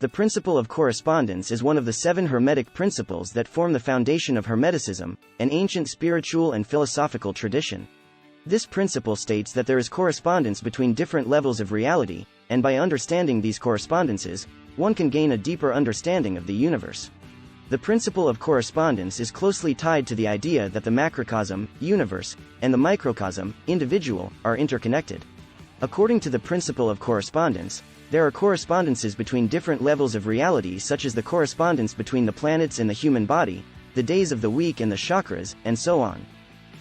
The principle of correspondence is one of the 7 Hermetic principles that form the foundation of Hermeticism, an ancient spiritual and philosophical tradition. This principle states that there is correspondence between different levels of reality, and by understanding these correspondences, one can gain a deeper understanding of the universe. The principle of correspondence is closely tied to the idea that the macrocosm, universe, and the microcosm, individual, are interconnected. According to the principle of correspondence, there are correspondences between different levels of reality, such as the correspondence between the planets and the human body, the days of the week and the chakras, and so on.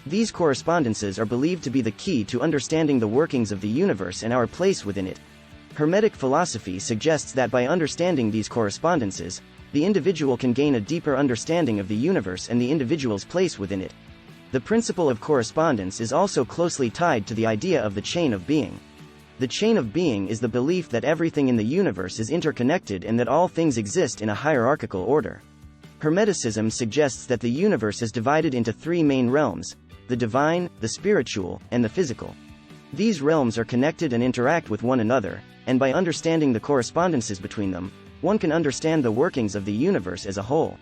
These correspondences are believed to be the key to understanding the workings of the universe and our place within it. Hermetic philosophy suggests that by understanding these correspondences, the individual can gain a deeper understanding of the universe and the individual's place within it. The principle of correspondence is also closely tied to the idea of the chain of being. The chain of being is the belief that everything in the universe is interconnected and that all things exist in a hierarchical order. Hermeticism suggests that the universe is divided into 3 main realms: the divine, the spiritual, and the physical. These realms are connected and interact with one another, and by understanding the correspondences between them, one can understand the workings of the universe as a whole.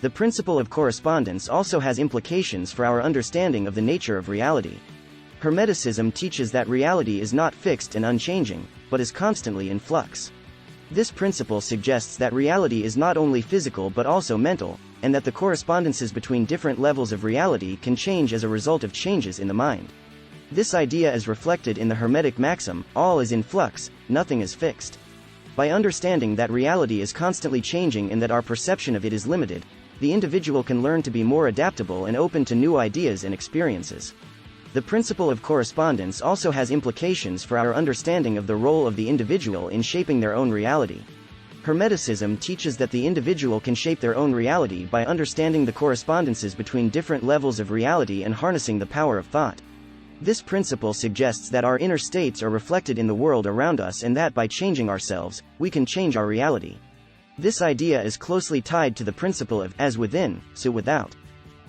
The principle of correspondence also has implications for our understanding of the nature of reality. Hermeticism teaches that reality is not fixed and unchanging, but is constantly in flux. This principle suggests that reality is not only physical but also mental, and that the correspondences between different levels of reality can change as a result of changes in the mind. This idea is reflected in the Hermetic maxim, all is in flux, nothing is fixed. By understanding that reality is constantly changing and that our perception of it is limited, the individual can learn to be more adaptable and open to new ideas and experiences. The principle of correspondence also has implications for our understanding of the role of the individual in shaping their own reality. Hermeticism teaches that the individual can shape their own reality by understanding the correspondences between different levels of reality and harnessing the power of thought. This principle suggests that our inner states are reflected in the world around us and that by changing ourselves, we can change our reality. This idea is closely tied to the principle of as within, so without.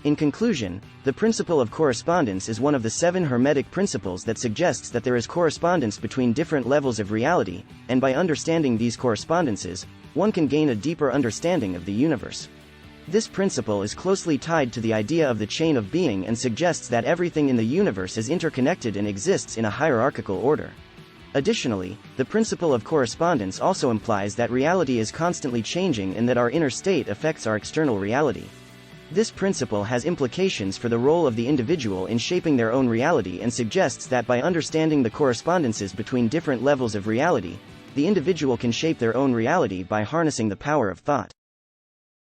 In conclusion, the principle of correspondence is one of the 7 Hermetic principles that suggests that there is correspondence between different levels of reality, and by understanding these correspondences, one can gain a deeper understanding of the universe. This principle is closely tied to the idea of the chain of being and suggests that everything in the universe is interconnected and exists in a hierarchical order. Additionally, the principle of correspondence also implies that reality is constantly changing and that our inner state affects our external reality. This principle has implications for the role of the individual in shaping their own reality and suggests that by understanding the correspondences between different levels of reality, the individual can shape their own reality by harnessing the power of thought.